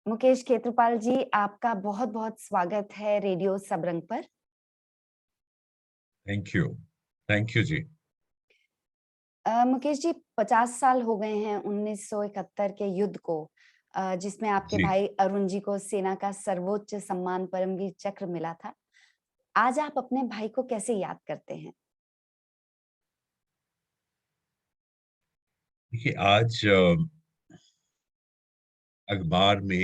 मुकेश खेत्रपाल जी, आपका बहुत-बहुत स्वागत है रेडियो सबरंग पर। Thank you. थैंक यू जी। मुकेश जी, 50 साल हो गए हैं 1971 के युद्ध को, जिसमें आपके जी, भाई अरुण जी को सेना का सर्वोच्च सम्मान परमवीर चक्र मिला था। आज आप अपने भाई को कैसे याद करते हैं? देखिए आज अखबार में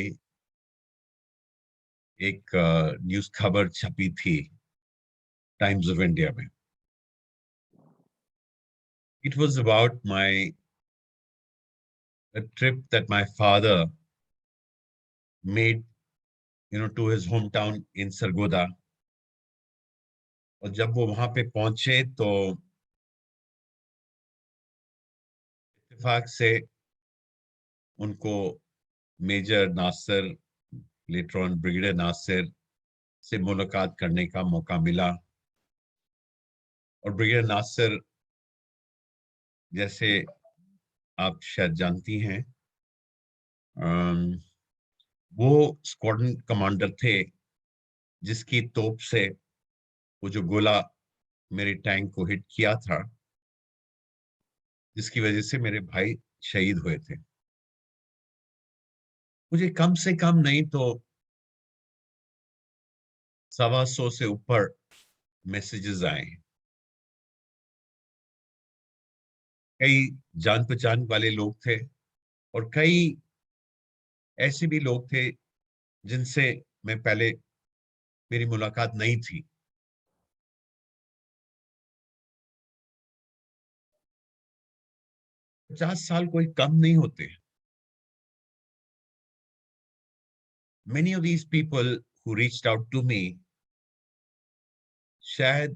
एक न्यूज़ खबर छपी थी टाइम्स ऑफ इंडिया में। It was about my a trip that my father made, to his hometown in Sargodha। और जब वो वहां पे पहुंचे तो इत्तेफाक से उनको major Nasir, later on brigadier Nasir से मुलाकात करने का मौका मिला। और ब्रिगेडियर नासिर, जैसे आप शायद जानती हैं, अम, वो स्क्वाड्रन कमांडर थे जिसकी तोप से वो जो गोला मेरे टैंक को हिट किया था, जिसकी वजह से मेरे भाई शहीद हुए थे। मुझे कम से कम नहीं तो 125 से ऊपर मैसेजेस आए। कई जान पहचान वाले लोग थे और कई ऐसे भी लोग थे जिनसे मैं पहले मेरी मुलाकात नहीं थी। 50 साल कोई कम नहीं होते। Many of these people who reached out to me शायद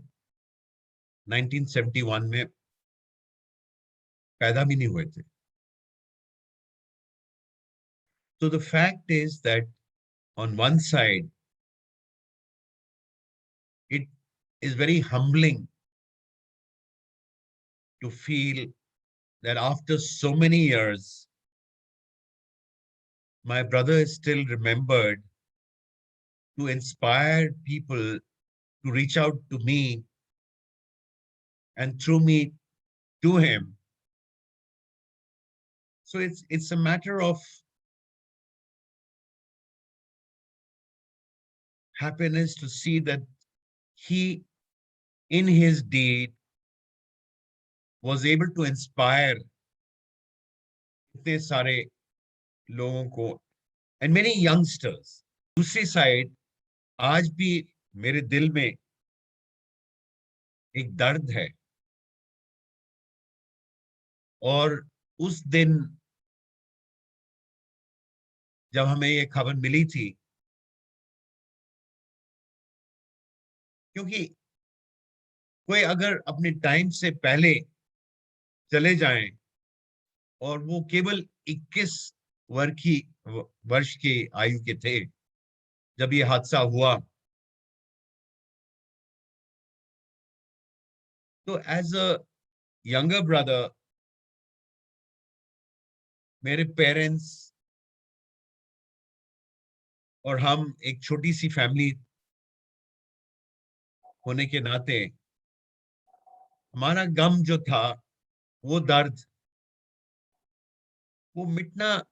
1971 में पैदा भी नहीं हुए थे। So the fact is that on one side, it is very humbling to feel that after so many years, my brother is still remembered to inspire people to reach out to me and through me to him. So it's a matter of happiness to see that he, in his deed, was able to inspire इतने सारे लोगों को and many youngsters. दूसरी side, आज भी मेरे दिल में एक दर्द है। और उस दिन जब हमें ये खबर मिली थी, क्योंकि कोई अगर अपने टाइम से पहले चले जाएं और वो केवल 21 वर्ष की वर्ष की आयु के थे जब ये हादसा हुआ, तो एज अ यंगर ब्रदर मेरे पेरेंट्स और हम एक छोटी सी फैमिली होने के नाते हमारा गम जो था, वो दर्द, वो मिटना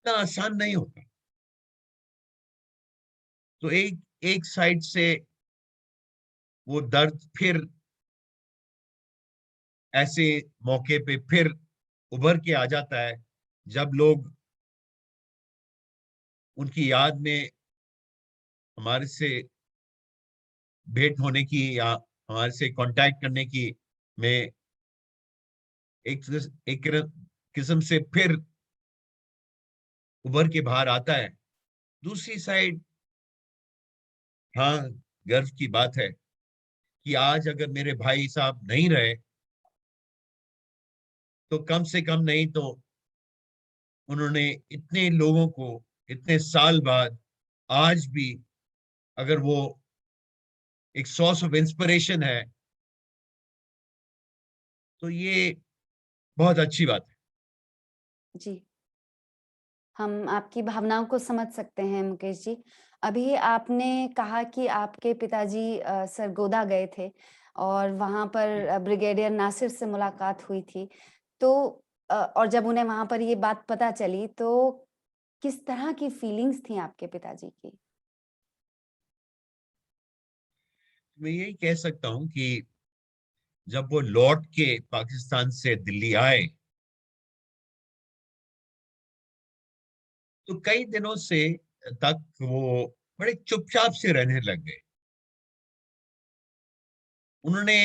इतना आसान नहीं होता। तो एक एक साइड से वो दर्द फिर ऐसे मौके पे फिर उभर के आ जाता है जब लोग उनकी याद में हमारे से भेंट होने की या हमारे से कांटेक्ट करने की में एक किस्म से फिर उभर के बाहर आता है। दूसरी साइड, हाँ, गर्व की बात है कि आज अगर मेरे भाई साहब नहीं रहे तो कम से कम नहीं तो उन्होंने इतने लोगों को इतने साल बाद आज भी, अगर वो एक सोर्स ऑफ इंस्पिरेशन है, तो ये बहुत अच्छी बात है। जी। हम आपकी भावनाओं को समझ सकते हैं मुकेश जी। अभी आपने कहा कि आपके पिताजी सरगोदा गए थे और वहाँ पर जी। ब्रिगेडियर नासिर से मुलाकात हुई थी। तो और जब उन्हें वहाँ पर ये बात पता चली तो किस तरह की फीलिंग्स थी आपके पिताजी की? मैं यही कह सकता हूँ कि जब वो लौट के पाकिस्तान से दिल्ली आए तो कई दिनों से तक वो बड़े चुपचाप से रहने लग गए। उन्होंने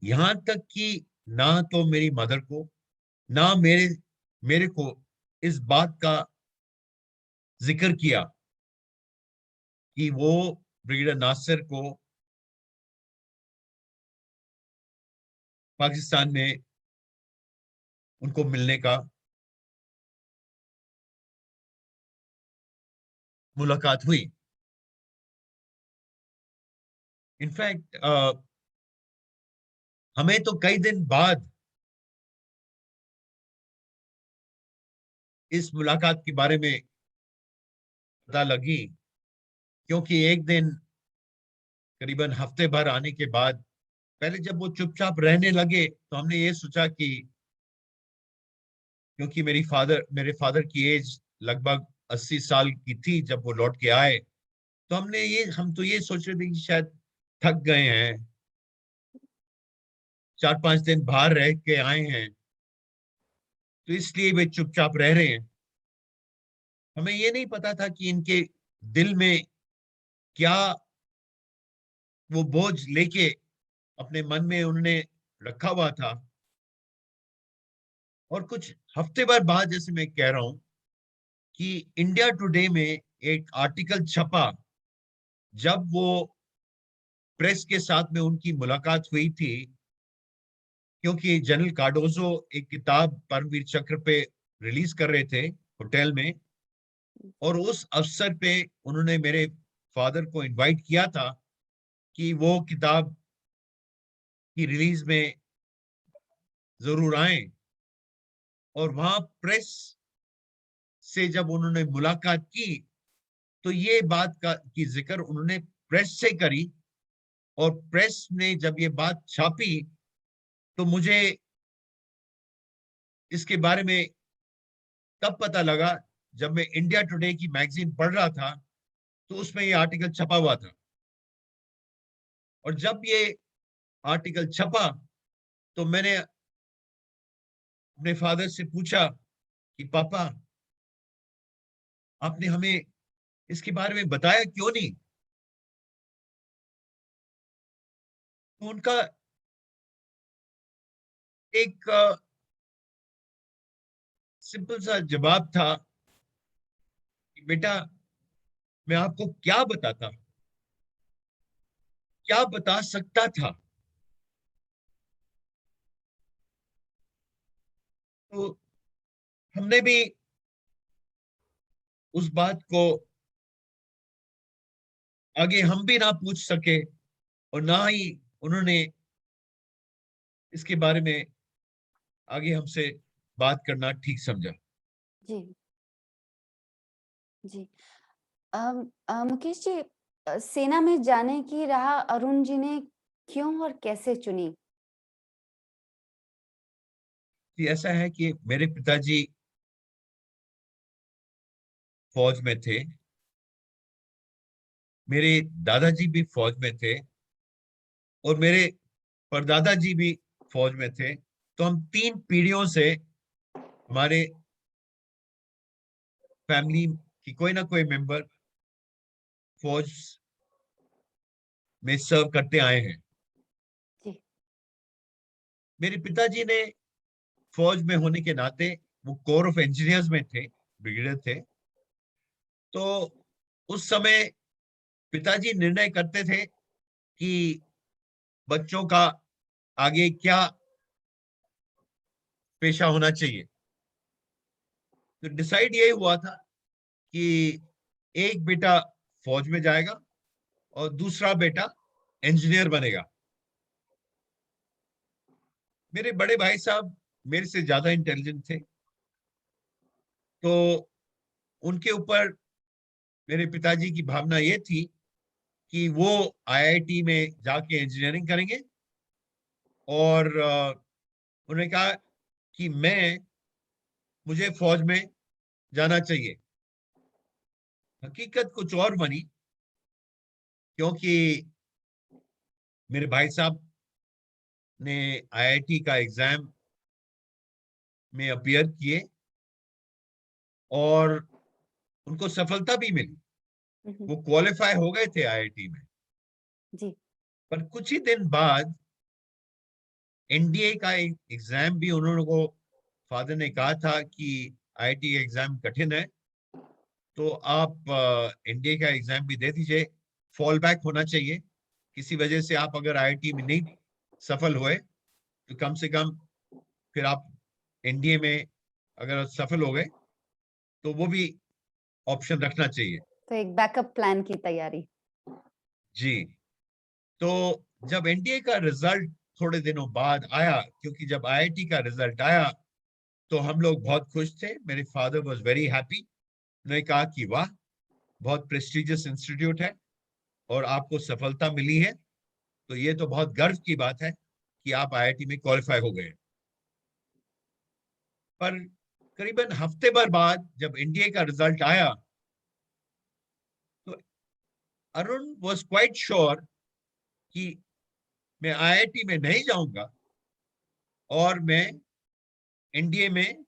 यहाँ तक कि ना तो मेरी मदर को ना मेरे मेरे को इस बात का जिक्र किया कि वो ब्रिगेडियर नासिर को पाकिस्तान में उनको मिलने का मुलाकात हुई। इनफैक्ट हमें तो कई दिन बाद इस मुलाकात के बारे में पता लगी, क्योंकि एक दिन करीबन हफ्ते भर आने के बाद पहले जब वो चुपचाप रहने लगे तो हमने ये सोचा कि क्योंकि मेरे फादर की एज लगभग 80 साल की थी जब वो लौट के आए, तो हम तो ये सोच रहे थे कि शायद थक गए हैं, 4-5 दिन बाहर रह के आए हैं, तो इसलिए वे चुपचाप रह रहे हैं। हमें ये नहीं पता था कि इनके दिल में क्या वो बोझ लेके अपने मन में उन्होंने रखा हुआ था। और कुछ हफ्ते भर बाद, जैसे मैं कह रहा हूं, कि इंडिया टुडे में एक आर्टिकल छपा जब वो प्रेस के साथ में उनकी मुलाकात हुई थी, क्योंकि जनरल कार्डोजो एक किताब परमवीर चक्र पे रिलीज कर रहे थे होटल में, और उस अवसर पे उन्होंने मेरे फादर को इनवाइट किया था कि वो किताब की रिलीज में जरूर आए। और वहां प्रेस से जब उन्होंने मुलाकात की तो ये बात का की जिक्र उन्होंने प्रेस से करी, और प्रेस ने जब ये बात छापी तो मुझे इसके बारे में तब पता लगा जब मैं इंडिया टुडे की मैगजीन पढ़ रहा था, तो उसमें ये आर्टिकल छपा हुआ था। और जब ये आर्टिकल छपा तो मैंने अपने फादर से पूछा कि पापा, आपने हमें इसके बारे में बताया क्यों नहीं? तो उनका एक सिंपल सा जवाब था कि बेटा, मैं आपको क्या बताता, क्या बता सकता था। तो हमने भी उस बात को आगे हम भी ना पूछ सके, और ना ही उन्होंने इसके बारे में आगे हमसे बात करना ठीक समझा। जी, जी। मुकेश जी, सेना में जाने की राह अरुण जी ने क्यों और कैसे चुनी? कि ऐसा है कि मेरे पिताजी फौज में थे, मेरे दादाजी भी फौज में थे, और मेरे परदादा जी भी फौज में थे। तो हम 3 पीढ़ियों से हमारे फैमिली की कोई ना कोई मेंबर फौज में सर्व करते आए हैं। जी, मेरे पिताजी ने फौज में होने के नाते वो कोर ऑफ इंजीनियर्स में थे, ब्रिगेडियर थे। तो उस समय पिताजी निर्णय करते थे कि बच्चों का आगे क्या पेशा होना चाहिए। तो डिसाइड यही हुआ था कि एक बेटा फौज में जाएगा और दूसरा बेटा इंजीनियर बनेगा। मेरे बड़े भाई साहब मेरे से ज्यादा इंटेलिजेंट थे, तो उनके ऊपर मेरे पिताजी की भावना ये थी कि वो आईआईटी में जाके इंजीनियरिंग करेंगे, और उन्होंने कहा कि मुझे फौज में जाना चाहिए। हकीकत कुछ और बनी, क्योंकि मेरे भाई साहब ने आईआईटी का एग्जाम में अपीयर किए और उनको सफलता भी मिली। हम्म, वो क्वालिफाई हो गए थे आईआईटी में। जी। पर कुछ ही दिन बाद एनडीए का एग्जाम भी उन्होंने को, फादर ने कहा था कि आईआईटी एग्जाम कठिन है, तो आप एनडीए का एग्जाम भी दे दीजिए, फॉल बैक होना चाहिए। किसी वजह से आप अगर आईआईटी में नहीं सफल हुए तो कम से कम फिर आप एनडीए में अगर सफल हो गए तो वो भी ऑप्शन रखना चाहिए। तो एक बैकअप प्लान की तैयारी। जी। तो जब एनडीए का रिजल्ट थोड़े दिनों बाद आया, क्योंकि जब आईआईटी का रिजल्ट आया तो हम लोग बहुत खुश थे। मेरे फादर वाज वेरी हैप्पी। उन्होंने कहा कि वाह, बहुत प्रेस्टिजियस इंस्टीट्यूट है और आपको सफलता मिली है, तो ये तो बहुत गर्व की बात है कि आप आईआईटी में क्वालिफाई हो गए। पर करीबन हफ्ते भर बाद जब एनडीए का रिजल्ट आया तो अरुण वाज क्वाइट श्योर कि मैं आईआईटी में नहीं जाऊंगा और मैं एनडीए में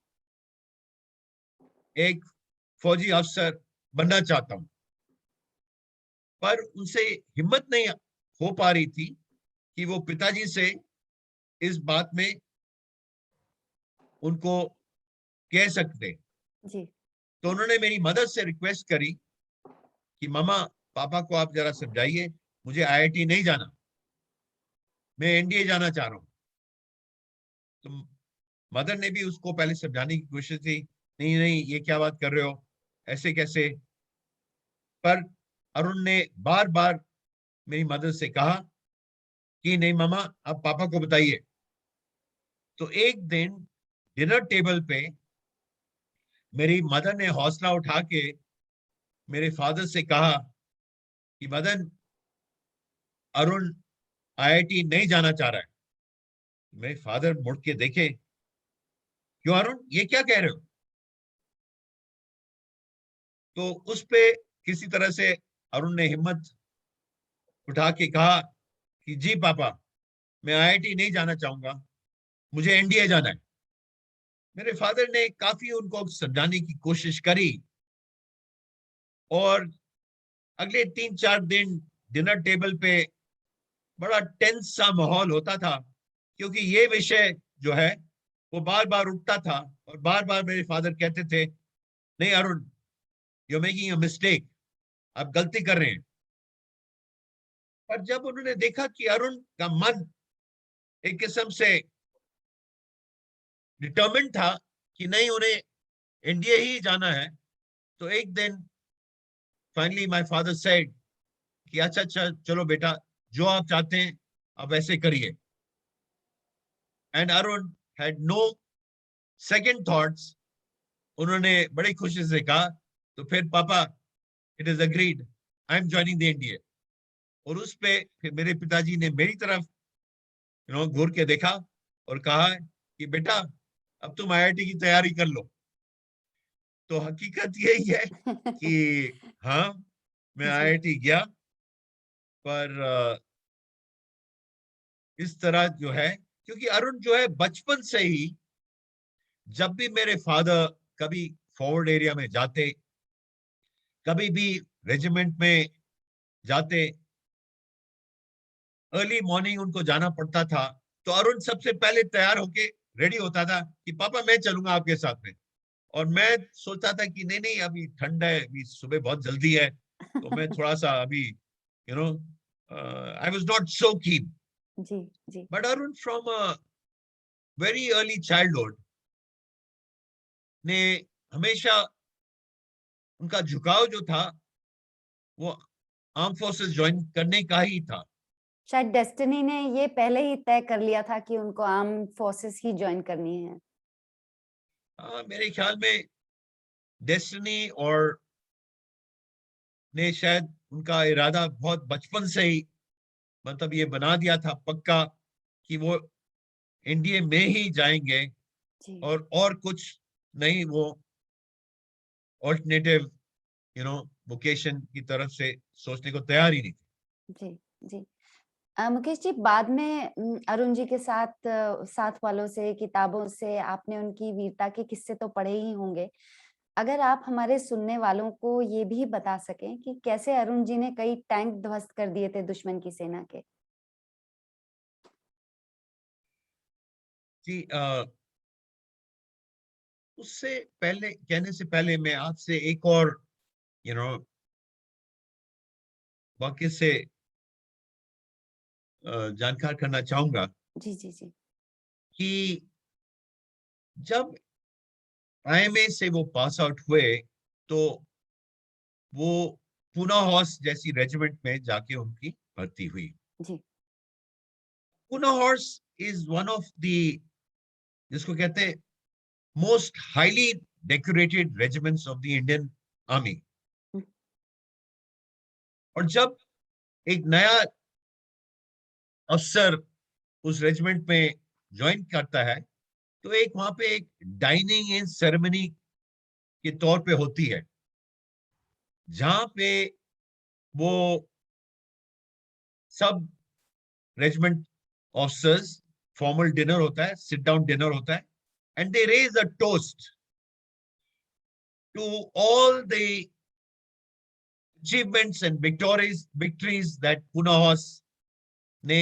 एक फौजी अफसर बनना चाहता हूं। पर उनसे हिम्मत नहीं हो पा रही थी कि वो पिताजी से इस बात में उनको कह सकते। जी। तो उन्होंने मेरी मदद से रिक्वेस्ट करी कि मामा, पापा को आप जरा समझाइए, मुझे आईआईटी नहीं जाना, मैं एनडीए जाना चाह रहा हूँ। तो मदर ने भी उसको पहले समझाने की कोशिश की, नहीं नहीं, ये क्या बात कर रहे हो, ऐसे कैसे। पर अरुण ने बार बार मेरी मदर से कहा कि नहीं मामा, आप पापा को बताइए। तो एक दिन डिनर टेबल पे मेरी मदर ने हौसला उठा के मेरे फादर से कहा कि मदन, अरुण आईआईटी नहीं जाना चाह रहा है। मेरे फादर मुड़ के देखे, क्यों अरुण, ये क्या कह रहे हो। तो उस पे किसी तरह से अरुण ने हिम्मत उठा के कहा कि जी पापा, मैं आईआईटी नहीं जाना चाहूंगा, मुझे एनडीए जाना है। मेरे फादर ने काफी उनको समझाने की कोशिश करी, और अगले 3-4 दिन डिनर टेबल पे बड़ा टेंस सा माहौल होता था, क्योंकि ये विषय जो है वो बार बार उठता था, और बार बार मेरे फादर कहते थे, नहीं Arun, you are making a mistake, आप गलती कर रहे हैं। पर जब उन्होंने देखा कि अरुण का मन एक किस्म से डिटर्मिन्ड था कि नहीं, उन्हें एनडीए ही जाना है, तो एक दिन फाइनली माय फादर सेड कि अच्छा अच्छा, चलो बेटा, जो आप चाहते हैं आप ऐसे करिए। And Arun had no second thoughts. उन्होंने बड़ी खुशी से कहा, तो फिर पापा, it is agreed, I am joining the NDA. और उस पे फिर मेरे पिताजी ने मेरी तरफ घूर के देखा और कहा कि बेटा, अब तुम आईआईटी की तैयारी कर लो। तो हकीकत यही है कि हाँ, मैं जी। आईआईटी गया। पर इस तरह जो है, क्योंकि अरुण जो है बचपन से ही, जब भी मेरे फादर कभी फॉरवर्ड एरिया में जाते, कभी भी रेजिमेंट में जाते, अर्ली मॉर्निंग उनको जाना पड़ता था, तो अरुण सबसे पहले तैयार होके रेडी होता था कि पापा मैं चलूंगा आपके साथ में। और मैं सोचता था कि नहीं नहीं, अभी ठंड है, अभी सुबह बहुत जल्दी है, तो मैं थोड़ा सा अभी you know I was not so keen. जी। जी। But Arun from a very early childhood ने हमेशा, उनका झुकाव जो था वो आर्म फोर्सेस ज्वाइन करने का ही था। शायद डेस्टिनी ने ये पहले ही तय कर लिया था कि उनको आर्म फोर्सेस ही ज्वाइन करनी है। मेरे ख्याल में डेस्टिनी और ने शायद उनका इरादा बहुत बचपन से ही मतलब ये बना दिया था पक्का कि वो इंडिया में ही जाएंगे जी, और कुछ नहीं, वो ऑल्टरनेटिव वोकेशन की तरफ से सोचने को तैयार ही नहीं थे। जी, जी। मुकेश जी, बाद में अरुण जी के साथ साथ वालों से, किताबों से आपने उनकी वीरता के किस्से तो पढ़े ही होंगे। अगर आप हमारे सुनने वालों को ये भी बता सकें कि कैसे अरुण जी ने कई टैंक ध्वस्त कर दिए थे दुश्मन की सेना के? जी, उससे पहले कहने से पहले मैं आपसे एक और यू नो वाक्य से जानकार करना चाहूंगा जी, जी, जी। कि जब आईएमए से वो पास आउट हुए तो वो पूना हॉर्स जैसी रेजिमेंट में जाके उनकी भर्ती हुई। जी। Poona horse is one of the, जिसको कहते हैं, most highly decorated regiments of the Indian army. हुँ, और जब एक नया अफसर उस रेजिमेंट में ज्वाइन करता है तो एक वहां पे एक डाइनिंग इन सेरेमनी के तौर पे होती है, जहां पे वो सब रेजिमेंट ऑफिसर्स, फॉर्मल डिनर होता है, सिट डाउन डिनर होता है, and they raise a toast to all the achievements and victories that Pune Horse ने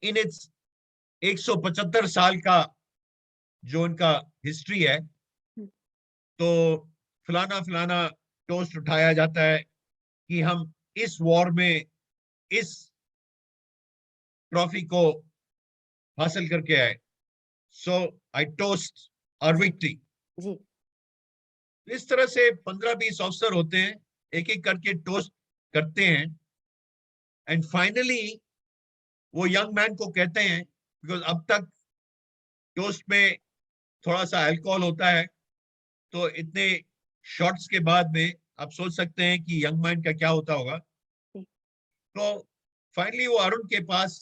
इन इट्स 175 साल का जो उनका हिस्ट्री है, हुँ, तो फलाना फलाना टोस्ट उठाया जाता है कि हम इस वॉर में इस ट्रॉफी को हासिल करके आए, सो आई टोस्ट आवर जी, विक्ट्री। जी। इस तरह से 15-20 अफसर होते हैं, एक एक करके टोस्ट करते हैं, एंड फाइनली वो यंग मैन को कहते हैं, बिकॉज अब तक टोस्ट में थोड़ा सा अल्कोहल होता है, तो इतने शॉट्स के बाद में आप सोच सकते हैं कि यंग मैन का क्या होता होगा। जी। तो फाइनली वो अरुण के पास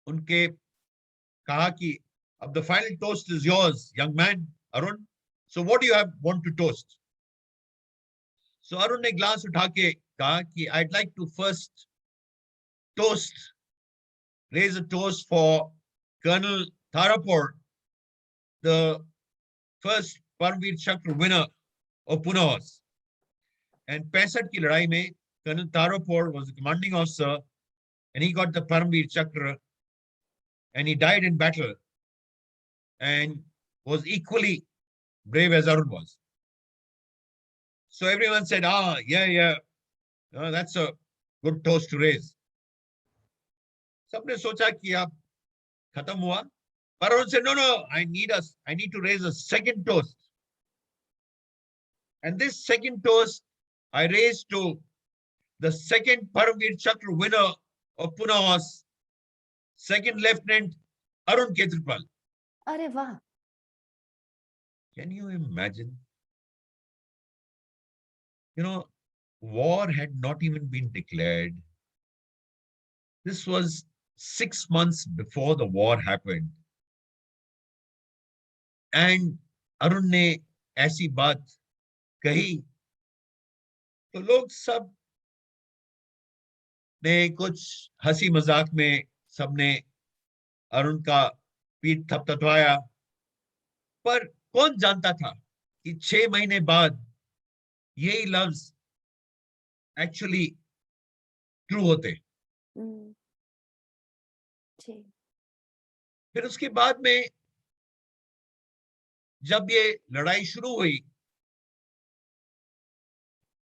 उनके कहा कि अब the final toast is yours young man, Arun, so what you have want to toast. So Arun ने ग्लास उठा के कहा कि I'd like to first toast, raise a toast for colonel Tarapore, the first Param Vir Chakra winner of Pune horse. And 65 की लड़ाई में colonel Tarapore was the commanding officer, and he got the Paramveer Chakra, and he died in battle and was equally brave as Arun was. So everyone said, ah, yeah, yeah, that's a good toast to raise. सबने सोचा कि अब खत्म हुआ, but Arun said, no, no, I need to raise a second toast. And this second toast I raised to the second Paramveer Chakra winner of Pune Horse, second Lieutenant Arun Ketrapal. अरे वाह! Can you imagine? You know, war had not even been declared. This was 6 months before the war happened. And Arun ने ऐसी बात कही तो लोग सब ने कुछ हंसी मजाक में सबने अरुण का पीठ थपथपाया, पर कौन जानता था कि 6 महीने बाद यही लफ्ज एक्चुअली ट्रू होते। हुँ, जी, फिर उसके बाद में जब ये लड़ाई शुरू हुई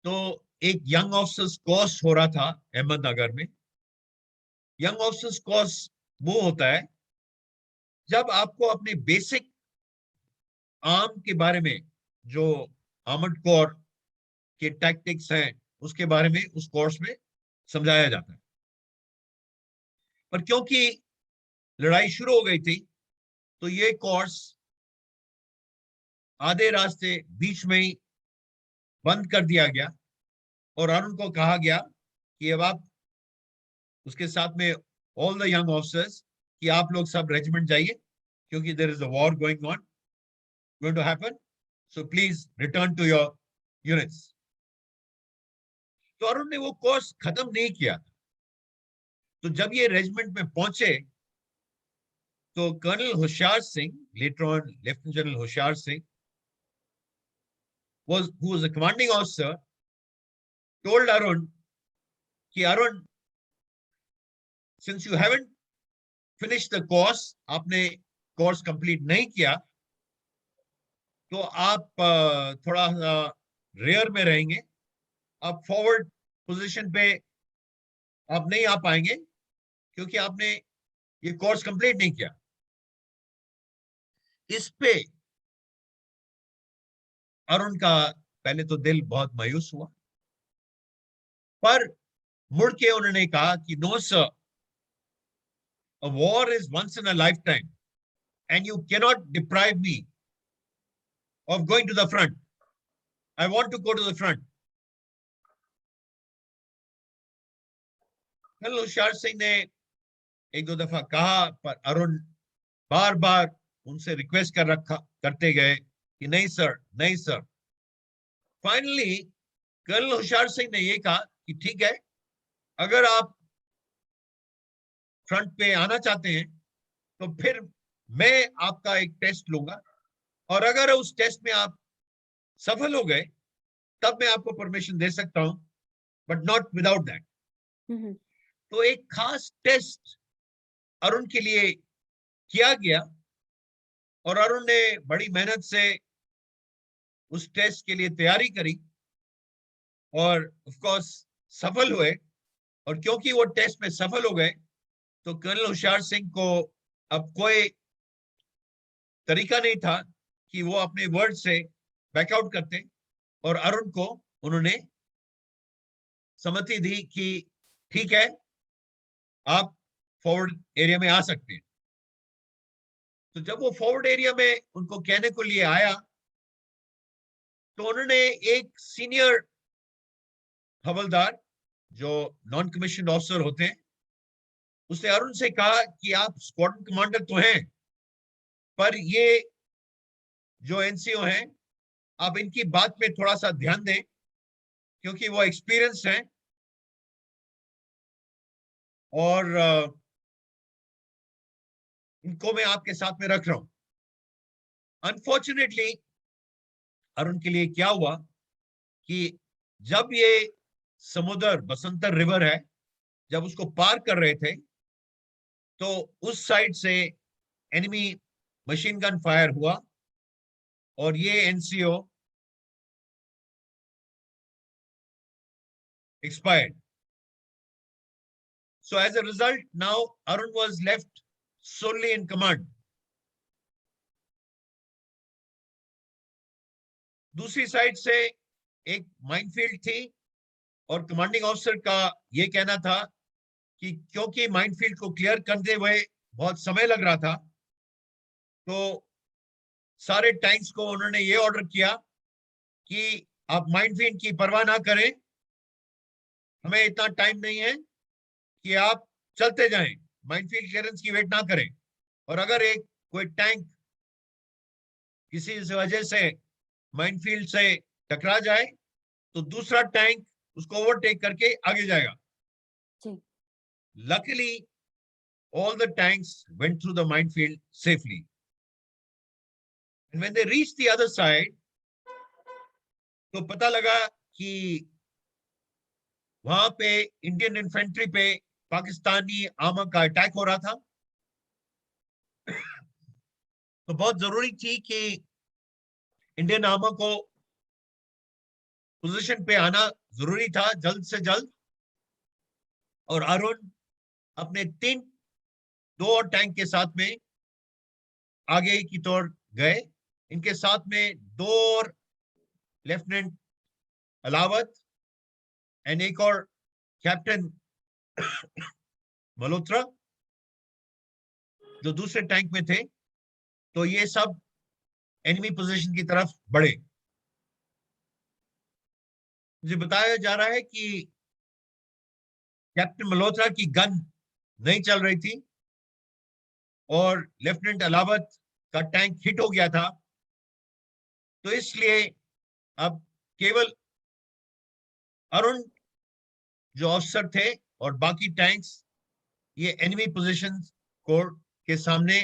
तो एक यंग ऑफिसर्स कोर्स हो रहा था अहमदनगर में। यंग ऑफिसर्स कोर्स वो होता है जब आपको अपने बेसिक आर्म के बारे में, जो आर्मर्ड कोर के टैक्टिक्स हैं, उसके बारे में उस कोर्स में समझाया जाता है। पर क्योंकि लड़ाई शुरू हो गई थी तो ये कोर्स आधे रास्ते बीच में ही बंद कर दिया गया और अरुण को कहा गया कि अब आप उसके साथ में ऑल द यंग ऑफिसर्स कि आप लोग सब रेजिमेंट जाइए क्योंकि there is a war going on going to happen, so please return to your units. तो अरुण ने वो कोर्स खत्म नहीं किया। तो जब ये रेजिमेंट में पहुंचे तो colonel Hoshiyar Singh, later on lieutenant general Hoshiyar Singh, who was the commanding officer, told Arun कि Arun, since you haven't finished the course, आपने कोर्स कंप्लीट नहीं किया, तो आप थोड़ा रेयर में रहेंगे, आप फॉरवर्ड पोजीशन पे आप नहीं आ पाएंगे क्योंकि आपने ये कोर्स कंप्लीट नहीं किया। इस पे अरुण का पहले तो दिल बहुत मायूस हुआ, पर मुड़ के उन्होंने कहा कि no sir, a war is once in a lifetime and you cannot deprive me of going to the front. I want to go to the front. Colonel Hoshiyar Singh ने एक दो दफा कहा, पर अरुण बार बार उनसे रिक्वेस्ट करते गए कि नहीं सर, नहीं sir. Finally colonel Hoshiyar Singh ने ये कहा कि ठीक है, अगर आप फ्रंट पे आना चाहते हैं तो फिर मैं आपका एक टेस्ट लूंगा और अगर उस टेस्ट में आप सफल हो गए तब मैं आपको परमिशन दे सकता हूं, बट नॉट विदाउट दैट। तो एक खास टेस्ट अरुण के लिए किया गया और अरुण ने बड़ी मेहनत से उस टेस्ट के लिए तैयारी करी और ऑफ कोर्स सफल हुए। और क्योंकि वो टेस्ट में सफल हो गए तो कर्नल होशियार सिंह को अब कोई तरीका नहीं था कि वो अपने वर्ड से बैकआउट करते और अरुण को उन्होंने सहमति दी कि ठीक है, आप फॉरवर्ड एरिया में आ सकते हैं। तो जब वो फॉरवर्ड एरिया में उनको कहने को लिए आया तो उन्होंने एक सीनियर हवलदार जो नॉन कमीशन ऑफिसर होते हैं, उसने अरुण से कहा कि आप स्क्वाड्रन कमांडर तो हैं, पर ये जो एनसीओ हैं आप इनकी बात में थोड़ा सा ध्यान दें क्योंकि वो एक्सपीरियंस हैं और इनको मैं आपके साथ में रख रहा हूं। अनफॉर्चुनेटली अरुण के लिए क्या हुआ कि जब ये समुद्र बसंतर रिवर है, जब उसको पार कर रहे थे तो उस साइड से एनिमी मशीन गन फायर हुआ और ये NCO expired. So as a result, now Arun was left solely in command. दूसरी साइड से एक माइनफील्ड थी और कमांडिंग ऑफिसर का यह कहना था कि क्योंकि माइनफील्ड को क्लियर करते हुए बहुत समय लग रहा था तो सारे टैंक्स को उन्होंने ये ऑर्डर किया कि आप माइनफील्ड की परवाह ना करें, हमें इतना टाइम नहीं है कि आप चलते जाएं, माइनफील्ड क्लियरेंस की वेट ना करें। और अगर एक कोई टैंक किसी वजह से माइनफील्ड से टकरा जाए तो दूसरा टैंक उसको ओवरटेक करके आगे जाएगा। Luckily all the tanks went through the minefield safely. And when they reached the other side, तो पता लगा कि वहां पे इंडियन इन्फेंट्री पे पाकिस्तानी आर्मर का अटैक हो रहा था। तो बहुत जरूरी थी कि इंडियन आर्मर को पोजीशन पे आना जरूरी था जल्द से जल्द। और अरुण अपने दो और टैंक के साथ में आगे की तौर गए। इनके साथ में दो और लेफ्टिनेंट अलावत एंड एक और कैप्टन मल्होत्रा जो दूसरे टैंक में थे। तो ये सब एनिमी पोजीशन की तरफ बढ़े। मुझे बताया जा रहा है कि कैप्टन मल्होत्रा की गन नहीं चल रही थी और लेफ्टिनेंट अलावत का टैंक हिट हो गया था, तो इसलिए अब केवल अरुण जो ऑफिसर थे और बाकी टैंक्स ये एनिमी पोजीशन को के सामने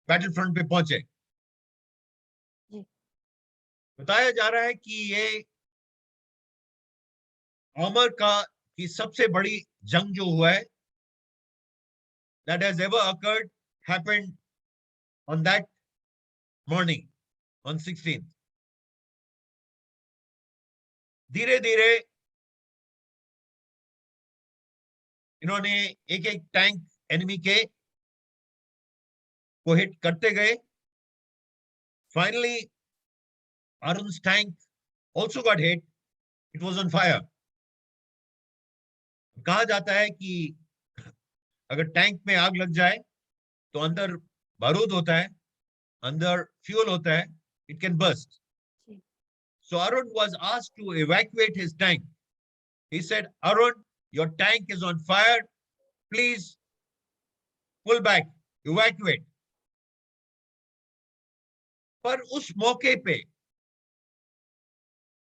बैटल फ्रंट पे पहुंचे। जी। बताया जा रहा है कि ये अमर का की सबसे बड़ी जंग जो हुआ है that has ever occurred happened on that morning on 16th। धीरे धीरे इन्होंने एक एक टैंक एनिमी के को हिट करते गए। Finally Arun's tank also got hit, it was on fire। कहा जाता है कि अगर टैंक में आग लग जाए तो अंदर बारूद होता है, अंदर फ्यूल होता है, it can burst। Ji. So Arun was asked to evacuate his tank। He said, Arun, your tank is on fire, please pull back, evacuate। पर उस मौके पे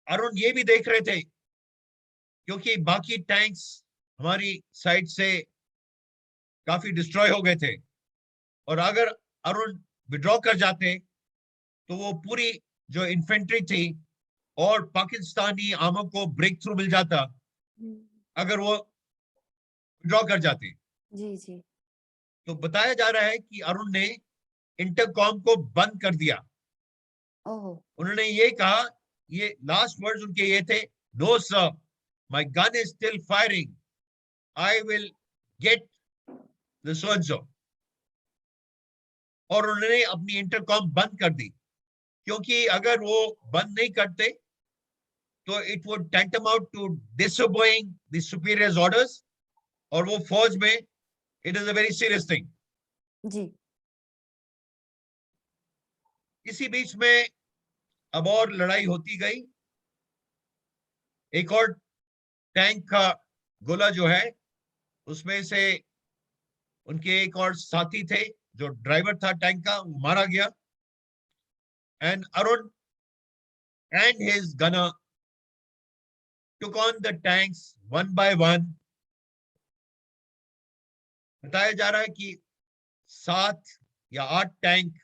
अरुण ये भी देख रहे थे, क्योंकि बाकी टैंक्स हमारी साइड से काफी डिस्ट्रॉय हो गए थे, और अगर अरुण विड्रॉ कर जाते तो वो पूरी जो इन्फेंट्री थी और पाकिस्तानी आर्मर को ब्रेक थ्रू मिल जाता अगर वो विड्रॉ कर जाते। जी, जी। तो बताया जा रहा है कि अरुण ने इंटरकॉम को बंद कर दिया। ओह! उन्होंने ये कहा, ये लास्ट वर्ड्स उनके ये थे, no sir, my gun is still firing, I will get the so and so. और उन्होंने अपनी इंटरकॉम बंद कर दी, क्योंकि अगर वो बंद नहीं करते तो it would tantamount to disobeying the superior's orders, और वो फौज में it is a very serious thing. जी। इसी बीच में अब और लड़ाई होती गई। एक और टैंक का गोला जो है उसमें से उनके एक और साथी थे, जो ड्राइवर था टैंक का, वो मारा गया। And Arun and his gunner took on the tanks one by one। बताया जा रहा है कि 7 या 8 टैंक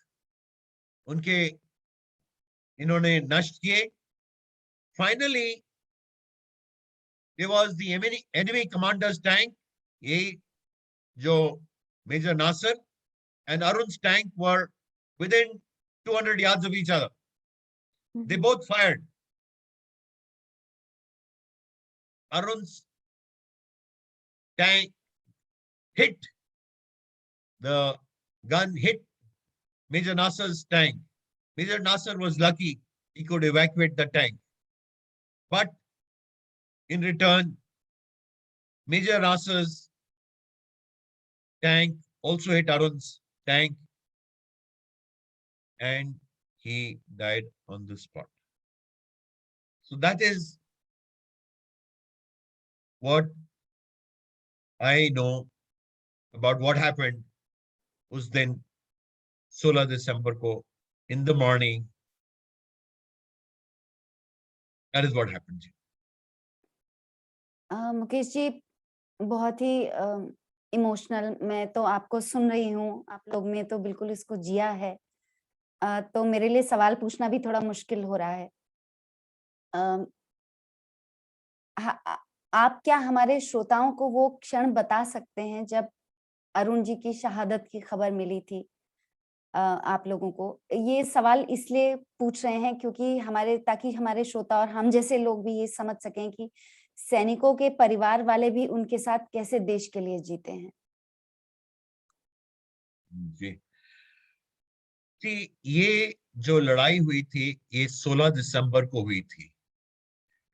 उनके इन्होंने नष्ट किए। Finally there was the enemy commander's tank, ये जो major Nasir and Arun's tank were within 200 yards of each other। They both fired। Arun's tank hit, the gun hit Major Nasser's tank। Major Nasser was lucky, he could evacuate the tank, but in return Major Nasser's tank also hit Arun's tank and he died on the spot। So that is what I know about what happened उस दिन 16 दिसंबर को in the morning। That is what happened। Mukesh ji, बहुत ही emotional, मैं तो आपको सुन रही हूँ, आप लोग ने तो बिल्कुल इसको जिया है। तो मेरे लिए सवाल पूछना भी थोड़ा मुश्किल हो रहा है। अ, हा आ आप क्या हमारे श्रोताओं को वो क्षण बता सकते हैं जब अरुण जी की शहादत की खबर मिली थी आप लोगों को? ये सवाल इसलिए पूछ रहे हैं क्योंकि ताकि हमारे श्रोता और हम जैसे लोग भी ये समझ सकें कि सैनिकों के परिवार वाले भी उनके साथ कैसे देश के लिए जीते हैं। जी जी, ये जो लड़ाई हुई थी ये 16 दिसंबर को हुई थी।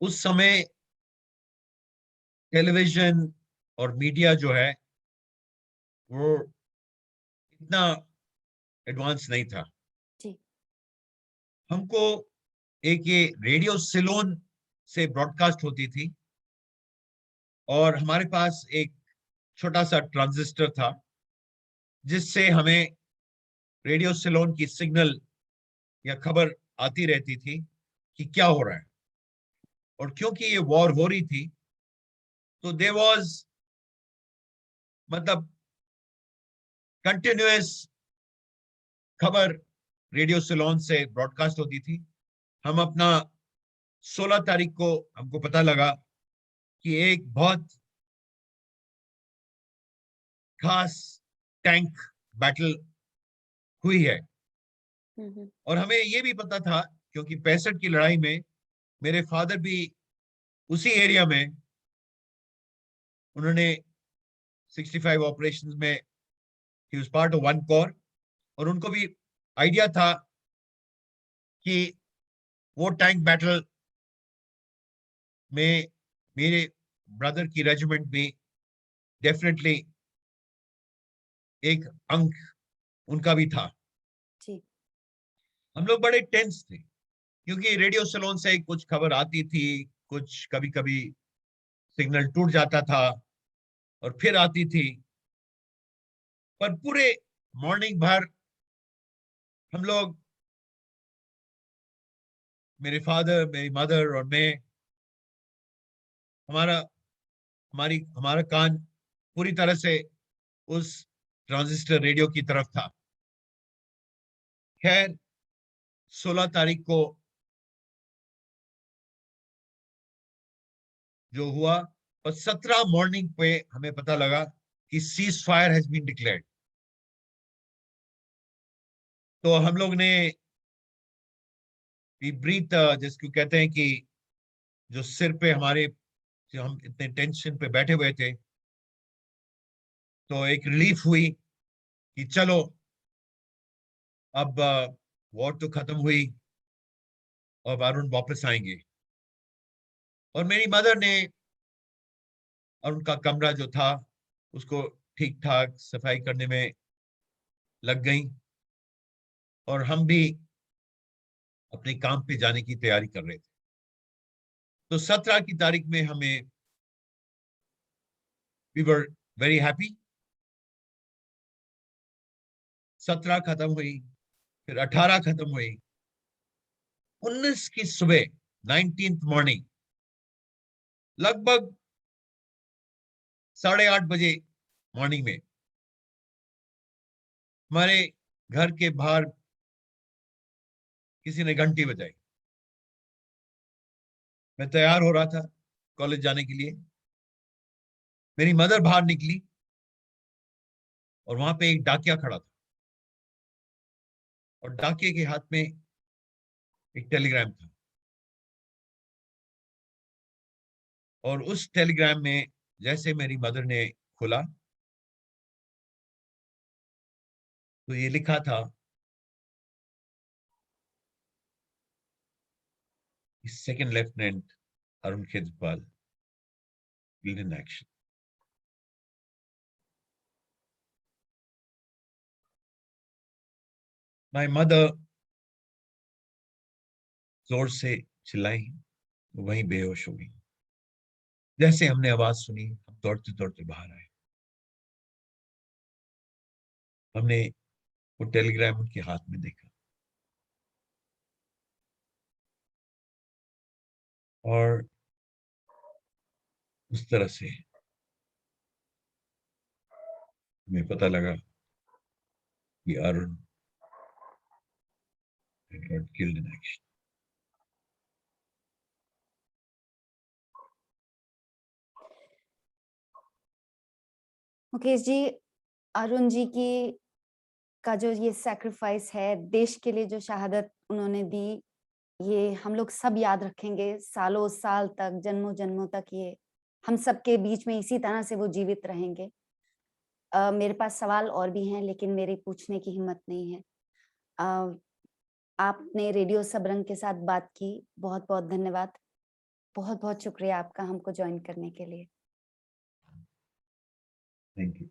उस समय टेलीविजन और मीडिया जो है वो इतना एडवांस नहीं था। जी। हमको एक ये रेडियो सिलोन से ब्रॉडकास्ट होती थी और हमारे पास एक छोटा सा ट्रांजिस्टर था जिससे हमें रेडियो सिलोन की सिग्नल या खबर आती रहती थी कि क्या हो रहा है। और क्योंकि ये वॉर हो रही थी तो देयर वाज मतलब कंटिन्यूअस खबर रेडियो सिलोन से ब्रॉडकास्ट होती थी। हम अपना 16 तारीख को हमको पता लगा कि एक बहुत खास टैंक बैटल हुई है। और हमें ये भी पता था क्योंकि 65 की लड़ाई में मेरे फादर भी उसी एरिया में, उन्होंने 65 ऑपरेशंस में he was part of one core, और उनको भी आइडिया था कि वो टैंक बैटल में मेरे ब्रदर की रेजिमेंट भी डेफिनेटली एक अंक उनका भी था। जी। हम लोग बड़े टेंस थे क्योंकि रेडियो सलोन से कुछ खबर आती थी, कुछ कभी कभी सिग्नल टूट जाता था और फिर आती थी। पर पूरे मॉर्निंग भर हम लोग, मेरे फादर, मेरी मदर और मैं, हमारा हमारा कान पूरी तरह से उस ट्रांजिस्टर रेडियो की तरफ था। खैर 16 तारीख को जो हुआ, और 17 मॉर्निंग पे हमें पता लगा कि ceasefire has been declared. तो हम लोग ने ब्रीथ, जिसको कहते हैं कि जो सिर पे हमारे, जो हम इतने टेंशन पे बैठे हुए थे, तो एक रिलीफ हुई कि चलो अब वॉर तो खत्म हुई और अरुण वापस आएंगे। और मेरी मदर ने और उनका कमरा जो था उसको ठीक ठाक सफाई करने में लग गई, और हम भी अपने काम पे जाने की तैयारी कर रहे थे। तो 17 की तारीख में हमें, वी वर वेरी हैप्पी। 17 खत्म हुई, फिर 18 खत्म हुई, 19 की सुबह, 19th मॉर्निंग, लगभग 8:30 बजे मॉर्निंग में हमारे घर के बाहर किसी ने घंटी बजाई। मैं तैयार हो रहा था कॉलेज जाने के लिए। मेरी मदर बाहर निकली और वहां पे एक डाकिया खड़ा था, और डाकिये के हाथ में एक टेलीग्राम था। और उस टेलीग्राम में जैसे मेरी मदर ने खोला तो ये लिखा था, second lieutenant Arun Khetarpal in action. My mother जोर से चिल्लाई, वहीं बेहोश हो गई। जैसे हमने आवाज सुनी, हम दौड़ते दौड़ते बाहर आए। हमने वो टेलीग्राम उनके हाथ में देखा, और उस तरह से हमें पता लगा कि Arun got killed in action. Mukesh ji, Arun ji की का जो ये सैक्रिफाइस है, देश के लिए जो शहादत उन्होंने दी, ये हम लोग सब याद रखेंगे सालों साल तक, जन्मों जन्मों तक। ये हम सबके बीच में इसी तरह से वो जीवित रहेंगे। मेरे पास सवाल और भी हैं लेकिन मेरी पूछने की हिम्मत नहीं है। आपने रेडियो सबरंग के साथ बात की, बहुत बहुत धन्यवाद। बहुत बहुत शुक्रिया आपका हमको ज्वाइन करने के लिए। Thank you.